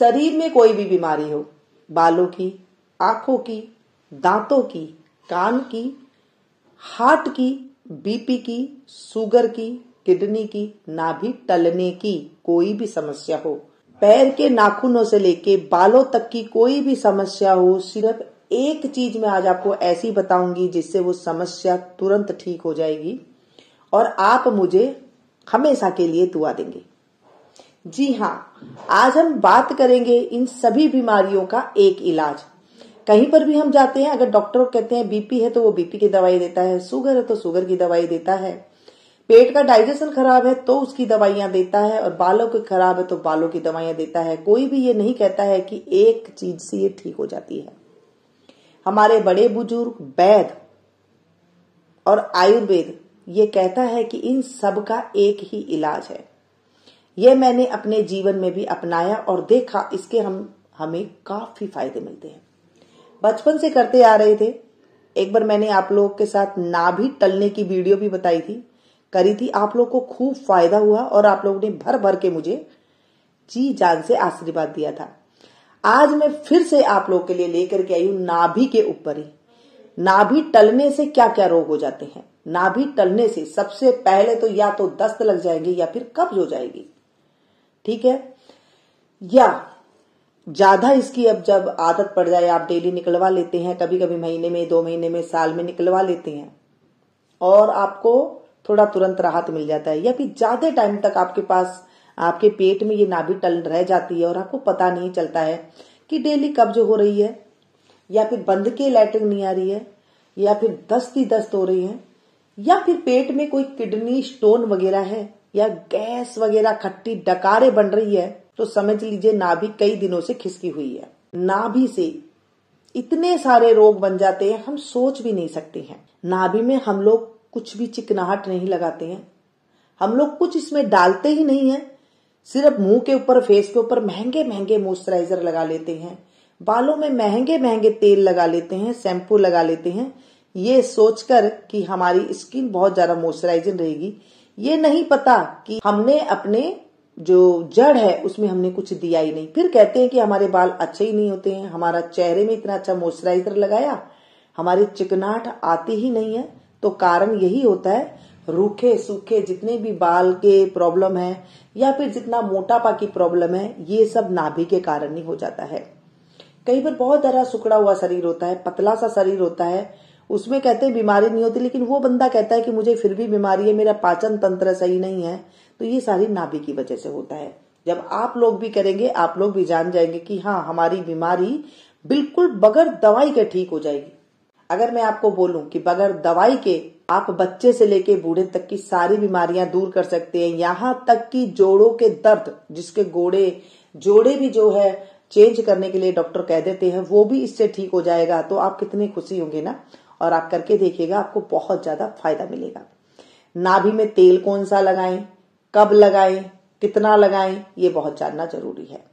शरीर में कोई भी बीमारी हो, बालों की, आंखों की, दांतों की, कान की, हार्ट की, बीपी की, शुगर की, किडनी की, नाभि टलने की कोई भी समस्या हो, पैर के नाखूनों से लेके बालों तक की कोई भी समस्या हो, सिर्फ एक चीज मैं आज आपको ऐसी बताऊंगी जिससे वो समस्या तुरंत ठीक हो जाएगी और आप मुझे हमेशा के लिए दुआ देंगे। जी हाँ, आज हम बात करेंगे इन सभी बीमारियों का एक इलाज। कहीं पर भी हम जाते हैं, अगर डॉक्टर कहते हैं बीपी है तो वो बीपी की दवाई देता है, शुगर है तो शुगर की दवाई देता है, पेट का डाइजेशन खराब है तो उसकी दवाइयां देता है, और बालों के खराब है तो बालों की दवाइयां देता है। कोई भी ये नहीं कहता है कि एक चीज से ये ठीक हो जाती है। हमारे बड़े बुजुर्ग वैद्य और आयुर्वेद ये कहता है कि इन सब का एक ही इलाज है। ये मैंने अपने जीवन में भी अपनाया और देखा, इसके हमें काफी फायदे मिलते हैं। बचपन से करते आ रहे थे। एक बार मैंने आप लोगों के साथ नाभि टलने की वीडियो भी बताई थी, करी थी। आप लोग को खूब फायदा हुआ और आप लोगों ने भर भर के मुझे जी जान से आशीर्वाद दिया था। आज मैं फिर से आप लोग के लिए लेकर के आई हूं नाभि के ऊपर ही। नाभि टलने से क्या क्या रोग हो जाते हैं। नाभि टलने से सबसे पहले तो या तो दस्त लग जाएंगे या फिर कब्ज हो जाएगी, ठीक है। या ज्यादा इसकी अब जब आदत पड़ जाए, आप डेली निकलवा लेते हैं, कभी कभी महीने में, 2 महीने में, साल में निकलवा लेते हैं और आपको थोड़ा तुरंत राहत मिल जाता है, या फिर ज्यादा टाइम तक आपके पास आपके पेट में ये नाभि टल रह जाती है और आपको पता नहीं चलता है कि डेली कब्ज हो रही है, या फिर बंद के लैट्रिन नहीं आ रही है, या फिर दस्त ही दस्त हो रही है, या फिर पेट में कोई किडनी स्टोन वगैरह है, या गैस वगैरह खट्टी डकारे बन रही है, तो समझ लीजिए नाभि कई दिनों से खिसकी हुई है। नाभि से इतने सारे रोग बन जाते हैं, हम सोच भी नहीं सकते हैं। नाभि में हम लोग कुछ भी चिकनाहट नहीं लगाते हैं, हम लोग कुछ इसमें डालते ही नहीं है, सिर्फ मुंह के ऊपर, फेस के ऊपर महंगे महंगे मॉइस्चराइजर लगा लेते हैं, बालों में महंगे महंगे तेल लगा लेते हैं, शैम्पू लगा लेते हैं, ये सोचकर कि हमारी स्किन बहुत ज्यादा मॉइस्चराइजिंग रहेगी। ये नहीं पता कि हमने अपने जो जड़ है उसमें हमने कुछ दिया ही नहीं। फिर कहते हैं कि हमारे बाल अच्छे ही नहीं होते हैं, हमारा चेहरे में इतना अच्छा मॉइस्चराइजर लगाया, हमारी चिकनाहट आती ही नहीं है। तो कारण यही होता है, रूखे सूखे जितने भी बाल के प्रॉब्लम है या फिर जितना मोटापा की प्रॉब्लम है, ये सब नाभि के कारण ही हो जाता है। कई बार बहुत ज्यादा सुखड़ा हुआ शरीर होता है, पतला सा शरीर होता है, उसमें कहते हैं बीमारी नहीं होती, लेकिन वो बंदा कहता है कि मुझे फिर भी बीमारी है, मेरा पाचन तंत्र सही नहीं है। तो ये सारी नाभि की वजह से होता है। जब आप लोग भी करेंगे, आप लोग भी जान जाएंगे कि हाँ, हमारी बीमारी बिल्कुल बगैर दवाई के ठीक हो जाएगी। अगर मैं आपको बोलूं कि बगैर दवाई के आप बच्चे से लेके बूढ़े तक की सारी बीमारियां दूर कर सकते हैं, यहाँ तक कि जोड़ों के दर्द, जिसके जोड़े भी जो है चेंज करने के लिए डॉक्टर कह देते हैं, वो भी इससे ठीक हो जाएगा। तो आप कितने खुशी होंगे ना, और आप करके देखिएगा, आपको बहुत ज्यादा फायदा मिलेगा। नाभि में तेल कौन सा लगाएं, कब लगाएं, कितना लगाएं, ये बहुत जानना जरूरी है।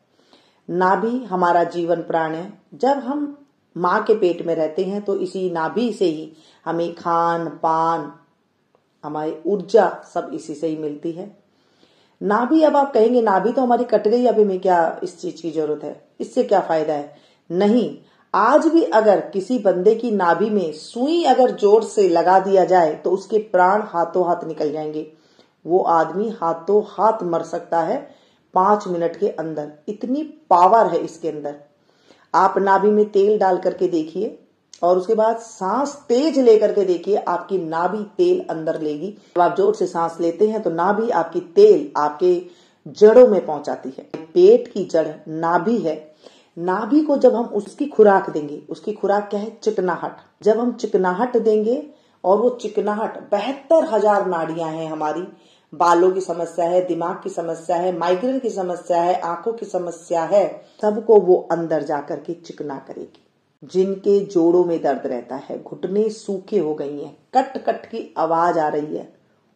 नाभि हमारा जीवन प्राण है। जब हम माँ के पेट में रहते हैं तो इसी नाभि से ही हमें खान पान, हमारी ऊर्जा सब इसी से ही मिलती है। नाभि, अब आप कहेंगे नाभि तो हमारी कट गई, अभी में क्या इस चीज की जरूरत है, इससे क्या फायदा है? नहीं, आज भी अगर किसी बंदे की नाभि में सुई अगर जोर से लगा दिया जाए तो उसके प्राण हाथों हाथ निकल जाएंगे। वो आदमी हाथों हाथ मर सकता है 5 मिनट के अंदर, इतनी पावर है इसके अंदर। आप नाभि में तेल डाल करके देखिए और उसके बाद सांस तेज लेकर के देखिए, आपकी नाभि तेल अंदर लेगी। जब आप जोर से सांस लेते हैं तो नाभि आपकी तेल आपके जड़ों में पहुंचाती है। पेट की जड़ नाभि है। नाभि को जब हम उसकी खुराक देंगे, उसकी खुराक क्या है? चिकनाहट। जब हम चिकनाहट देंगे, और वो चिकनाहट 72,000 नाड़ियां हैं हमारी, बालों की समस्या है, दिमाग की समस्या है, माइग्रेन की समस्या है, आंखों की समस्या है, सबको वो अंदर जाकर के चिकना करेगी। जिनके जोड़ों में दर्द रहता है, घुटने सूखे हो गई हैं, कट कट की आवाज आ रही है,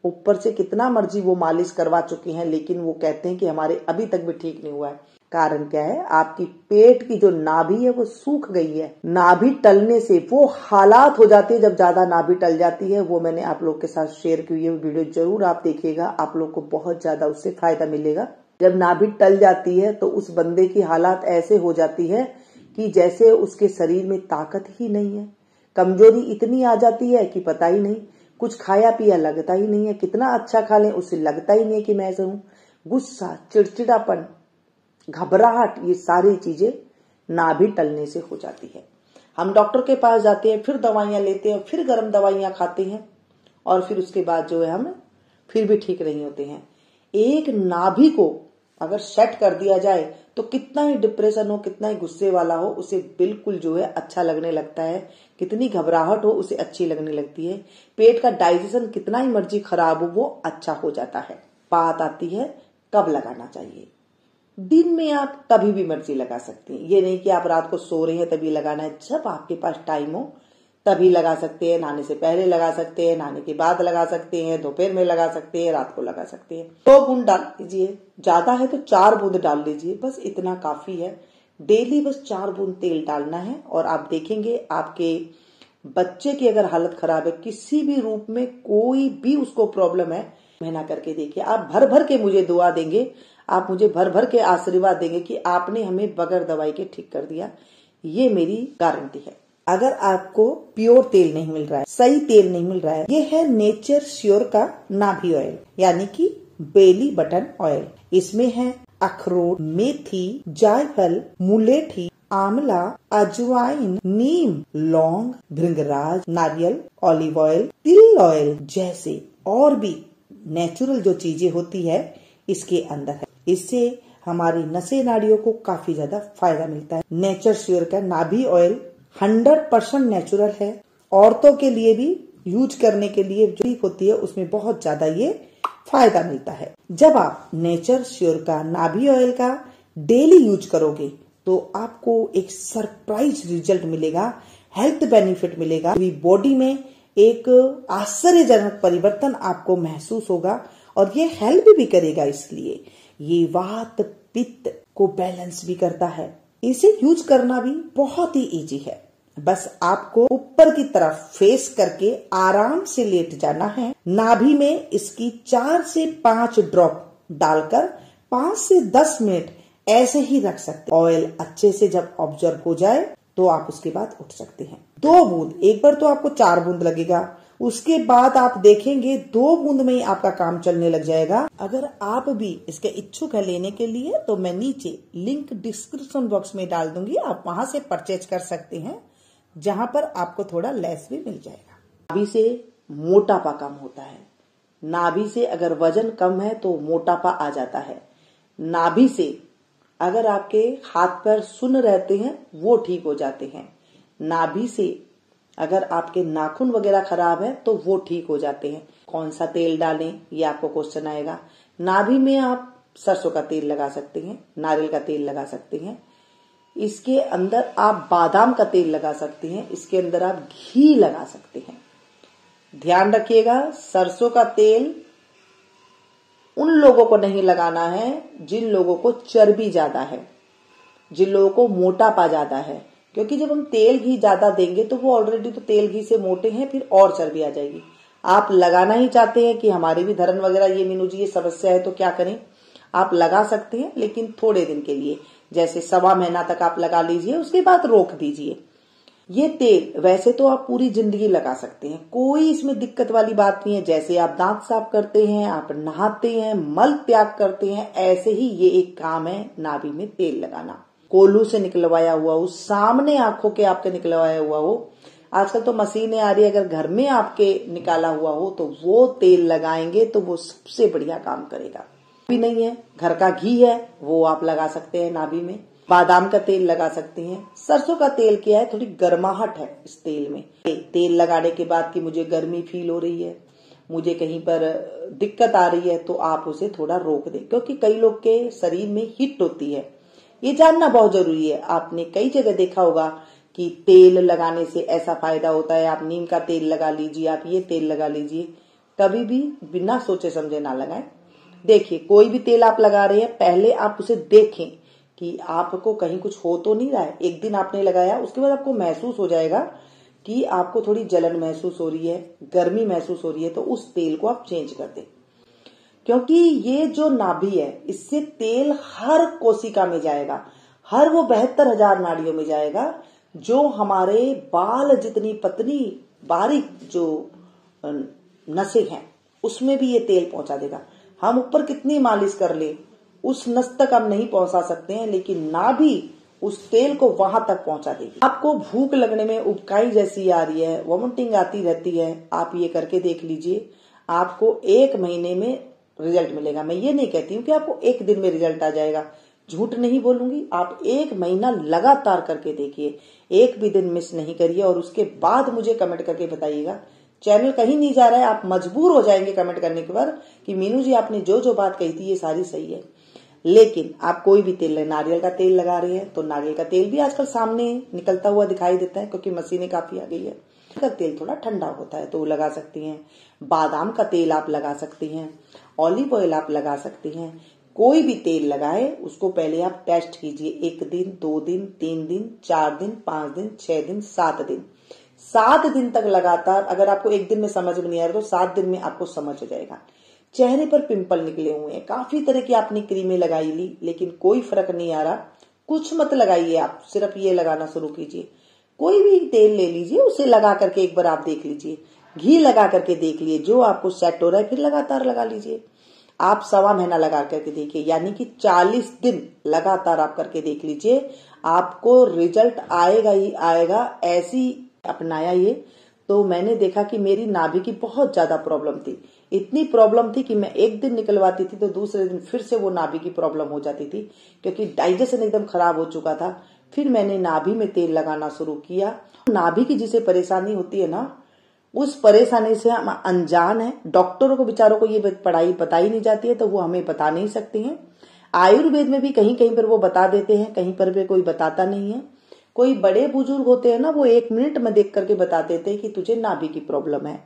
ऊपर से कितना मर्जी वो मालिश करवा चुके हैं, लेकिन वो कहते हैं कि हमारे अभी तक भी ठीक नहीं हुआ है। कारण क्या है? आपकी पेट की जो नाभि है वो सूख गई है। नाभि टलने से वो हालात हो जाती है जब ज्यादा नाभि टल जाती है, वो मैंने आप लोग के साथ शेयर की हुई है वीडियो, जरूर आप देखिएगा, आप लोग को बहुत ज्यादा उससे फायदा मिलेगा। जब नाभि टल जाती है तो उस बंदे की हालत ऐसे हो जाती है कि जैसे उसके शरीर में ताकत ही नहीं है, कमजोरी इतनी आ जाती है कि पता ही नहीं, कुछ खाया पिया लगता ही नहीं है, कितना अच्छा खा लें उसे लगता ही नहीं है कि मैं ऐसा हूं। गुस्सा, चिड़चिड़ापन, घबराहट, ये सारी चीजें नाभि टलने से हो जाती है। हम डॉक्टर के पास जाते हैं, फिर दवाइयां लेते हैं, फिर गर्म दवाइयां खाते हैं और फिर उसके बाद जो है हम फिर भी ठीक नहीं होते हैं। एक नाभि को अगर सेट कर दिया जाए तो कितना ही डिप्रेशन हो, कितना ही गुस्से वाला हो, उसे बिल्कुल जो है अच्छा लगने लगता है। कितनी घबराहट हो उसे अच्छी लगने लगती है। पेट का डाइजेशन कितना ही मर्जी खराब हो वो अच्छा हो जाता है। बात आती है कब लगाना चाहिए। दिन में आप कभी भी मर्जी लगा सकते हैं, ये नहीं कि आप रात को सो रहे हैं तभी लगाना है। जब आपके पास टाइम हो तभी लगा सकते हैं। नहाने से पहले लगा सकते हैं, नहाने के बाद लगा सकते हैं, दोपहर में लगा सकते हैं, रात को लगा सकते हैं। 2 बूंद डाल लीजिए, ज्यादा है तो 4 बूंद डाल लीजिए, बस इतना काफी है। डेली बस 4 बूंद तेल डालना है और आप देखेंगे आपके बच्चे की अगर हालत खराब है, किसी भी रूप में कोई भी उसको प्रॉब्लम है, महीना करके देखिए, आप भर भर के मुझे दुआ देंगे, आप मुझे भर भर के आशीर्वाद देंगे कि आपने हमें बगैर दवाई के ठीक कर दिया। ये मेरी गारंटी है। अगर आपको प्योर तेल नहीं मिल रहा है, सही तेल नहीं मिल रहा है, ये है नेचर श्योर का नाभि ऑयल, यानी कि बेली बटन ऑयल। इसमें है अखरोट, मेथी, जायफल, मुलेठी, आंवला, अजवाइन, नीम, लौंग, भृंगराज, नारियल, ऑलिव ऑयल, तिल ऑयल जैसे और भी नेचुरल जो चीजें होती है इसके अंदर है। इससे हमारी नसें नाड़ियों को काफी ज्यादा फायदा मिलता है। नेचर श्योर का नाभि ऑयल 100% नेचुरल है। औरतों के लिए भी यूज करने के लिए जो होती है उसमें बहुत ज्यादा ये फायदा मिलता है। जब आप नेचर श्योर का नाभि ऑयल का डेली यूज करोगे तो आपको एक सरप्राइज रिजल्ट मिलेगा, हेल्थ बेनिफिट मिलेगा, बॉडी में एक आश्चर्यजनक परिवर्तन आपको महसूस होगा और ये हेल्प भी करेगा। इसलिए ये वात पित्त को बैलेंस भी करता है। इसे यूज करना भी बहुत ही इजी है। बस आपको ऊपर की तरफ फेस करके आराम से लेट जाना है। नाभि में इसकी 4 से 5 ड्रॉप डालकर 5 से 10 मिनट ऐसे ही रख सकते। ऑयल अच्छे से जब ऑब्जर्व हो जाए तो आप उसके बाद उठ सकते हैं। 2 बूंद, एक बार तो आपको 4 बूंद लगेगा, उसके बाद आप देखेंगे 2 बूंद में ही आपका काम चलने लग जाएगा। अगर आप भी इसके इच्छुक है लेने के लिए तो मैं नीचे लिंक डिस्क्रिप्शन बॉक्स में डाल दूंगी, आप वहां से परचेज कर सकते हैं, जहां पर आपको थोड़ा लेस भी मिल जाएगा। नाभि से मोटापा कम होता है। नाभि से अगर वजन कम है तो मोटापा आ जाता है। नाभि से अगर आपके हाथ पैर सुन्न रहते हैं वो ठीक हो जाते हैं। नाभि से अगर आपके नाखून वगैरह खराब है तो वो ठीक हो जाते हैं। कौन सा तेल डालें ये आपको क्वेश्चन आएगा। नाभि में आप सरसों का तेल लगा सकते हैं, नारियल का तेल लगा सकते हैं, इसके अंदर आप बादाम का तेल लगा सकते हैं, इसके अंदर आप घी लगा सकते हैं। ध्यान रखिएगा, सरसों का तेल उन लोगों को नहीं लगाना है जिन लोगों को चर्बी ज्यादा है, जिन लोगों को मोटापा ज्यादा है, क्योंकि जब हम तेल घी ज्यादा देंगे तो वो ऑलरेडी तो तेल घी से मोटे हैं, फिर और चर्बी आ जाएगी। आप लगाना ही चाहते हैं कि हमारे भी धरन वगैरह ये मीनू जी ये समस्या है तो क्या करें, आप लगा सकते हैं लेकिन थोड़े दिन के लिए, जैसे 1.25 महीना तक आप लगा लीजिए, उसके बाद रोक दीजिए। ये तेल वैसे तो आप पूरी जिंदगी लगा सकते हैं, कोई इसमें दिक्कत वाली बात नहीं है। जैसे आप दांत साफ करते हैं, आप नहाते हैं, मल त्याग करते हैं, ऐसे ही ये एक काम है नाभि में तेल लगाना। कोल्हू से निकलवाया हुआ हो, सामने आंखों के आपके निकलवाया हुआ हो, आजकल तो मशीनें आ रही है, अगर घर में आपके निकाला हुआ हो तो वो तेल लगाएंगे तो वो सबसे बढ़िया काम करेगा। भी नहीं है, घर का घी है वो आप लगा सकते हैं नाभि में, बादाम का तेल लगा सकते हैं। सरसों का तेल क्या है, थोड़ी गर्माहट है इस तेल में। तेल लगाने के बाद कि मुझे गर्मी फील हो रही है, मुझे कहीं पर दिक्कत आ रही है, तो आप उसे थोड़ा रोक दें, क्योंकि कई लोग के शरीर में हीट होती है, ये जानना बहुत जरूरी है। आपने कई जगह देखा होगा कि तेल लगाने से ऐसा फायदा होता है, आप नीम का तेल लगा लीजिए, आप ये तेल लगा लीजिए, कभी भी बिना सोचे समझे ना लगाएं। देखिए, कोई भी तेल आप लगा रहे हैं पहले आप उसे देखें कि आपको कहीं कुछ हो तो नहीं रहा है। एक दिन आपने लगाया, उसके बाद आपको महसूस हो जाएगा कि आपको थोड़ी जलन महसूस हो रही है, गर्मी महसूस हो रही है, तो उस तेल को आप चेंज कर दें। क्योंकि ये जो नाभि है इससे तेल हर कोशिका में जाएगा, हर वो 72,000 नाड़ियों में जाएगा, जो हमारे बाल जितनी पतली बारीक जो नसें हैं उसमें भी ये तेल पहुंचा देगा। हम ऊपर कितनी मालिश कर ले उस नस तक हम नहीं पहुंचा सकते हैं, लेकिन नाभि उस तेल को वहां तक पहुंचा देगी। आपको भूख लगने में उबकाई जैसी आ रही है, वॉमिटिंग आती रहती है, आप ये करके देख लीजिए, आपको 1 महीने में रिजल्ट मिलेगा। मैं ये नहीं कहती हूँ कि आपको 1 दिन में रिजल्ट आ जाएगा, झूठ नहीं बोलूंगी। आप 1 महीना लगातार करके देखिए, एक भी दिन मिस नहीं करिए और उसके बाद मुझे कमेंट करके बताइएगा। चैनल कहीं नहीं जा रहा है, आप मजबूर हो जाएंगे कमेंट करने के बाद कि मीनू जी आपने जो जो बात कही थी ये सारी सही है। लेकिन आप कोई भी तेल, नारियल का तेल लगा रहे हैं तो नारियल का तेल भी आजकल सामने निकलता हुआ दिखाई देता है, क्योंकि मशीनें काफी आ गई है। का तेल थोड़ा ठंडा होता है तो वो लगा सकती हैं। बादाम का तेल आप लगा सकती हैं, ऑलिव ऑयल आप लगा सकती हैं। कोई भी तेल लगाए उसको पहले आप टेस्ट कीजिए, 1 दिन, 2 दिन, 3 दिन, 4 दिन, 5 दिन, 6 दिन, 7 दिन। 7 दिन तक लगातार, अगर आपको 1 दिन में समझ में नहीं आ रहा तो 7 दिन में आपको समझ हो जाएगा। चेहरे पर पिंपल निकले हुए हैं, काफी तरह की आपने क्रीमें लगाई ली लेकिन कोई फर्क नहीं आ रहा, कुछ मत लगाइए, आप सिर्फ ये लगाना शुरू कीजिए। कोई भी तेल ले लीजिए, उसे लगा करके एक बार आप देख लीजिए, घी लगा करके देख लीजिए, जो आपको सेट हो रहा है फिर लगातार लगा लीजिए। आप 1.25 महीना लगा करके देखिए, यानी कि 40 दिन लगातार आप करके देख लीजिए, आपको रिजल्ट आएगा ही आएगा। ऐसी अपनाया ये तो मैंने देखा कि मेरी नाभि की बहुत ज्यादा प्रॉब्लम थी, इतनी प्रॉब्लम थी कि मैं 1 दिन निकलवाती थी तो दूसरे दिन फिर से वो नाभि की प्रॉब्लम हो जाती थी, क्योंकि डाइजेशन एकदम खराब हो चुका था। फिर मैंने नाभि में तेल लगाना शुरू किया। नाभि की जिसे परेशानी होती है ना, उस परेशानी से हम अनजान है, डॉक्टरों को बेचारों को ये पढ़ाई बताई नहीं जाती है तो वो हमें बता नहीं सकते हैं। आयुर्वेद में भी कहीं कहीं पर वो बता देते हैं, कहीं पर भी कोई बताता नहीं है। कोई बड़े बुजुर्ग होते हैं ना, वो 1 मिनट में देख करके बता देते हैं कि तुझे नाभि की प्रॉब्लम है।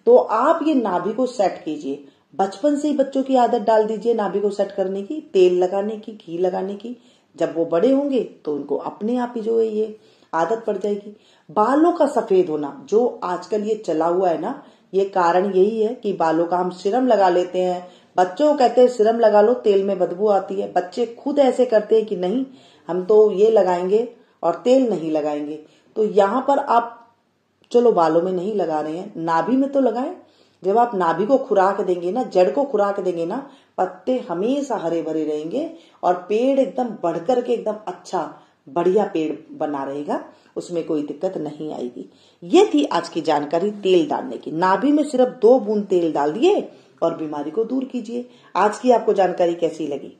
तो आप ये नाभि को सेट कीजिए, बचपन से ही बच्चों की आदत डाल दीजिए नाभि को सेट करने की, तेल लगाने की, घी लगाने की। जब वो बड़े होंगे तो उनको अपने आप ही जो है ये आदत पड़ जाएगी। बालों का सफेद होना जो आजकल ये चला हुआ है ना, ये कारण यही है कि बालों का हम सीरम लगा लेते हैं। बच्चों को कहते हैं सीरम लगा लो, तेल में बदबू आती है, बच्चे खुद ऐसे करते हैं कि नहीं हम तो ये लगाएंगे और तेल नहीं लगाएंगे। तो यहाँ पर आप चलो बालों में नहीं लगा रहे हैं, नाभि में तो लगाएं। जब आप नाभि को खुराक देंगे ना, जड़ को खुराक देंगे ना, पत्ते हमेशा हरे भरे रहेंगे और पेड़ एकदम बढ़कर के एकदम अच्छा बढ़िया पेड़ बना रहेगा, उसमें कोई दिक्कत नहीं आएगी। ये थी आज की जानकारी तेल डालने की। नाभि में सिर्फ 2 बूंद तेल डाल दिए और बीमारी को दूर कीजिए। आज की आपको जानकारी कैसी लगी?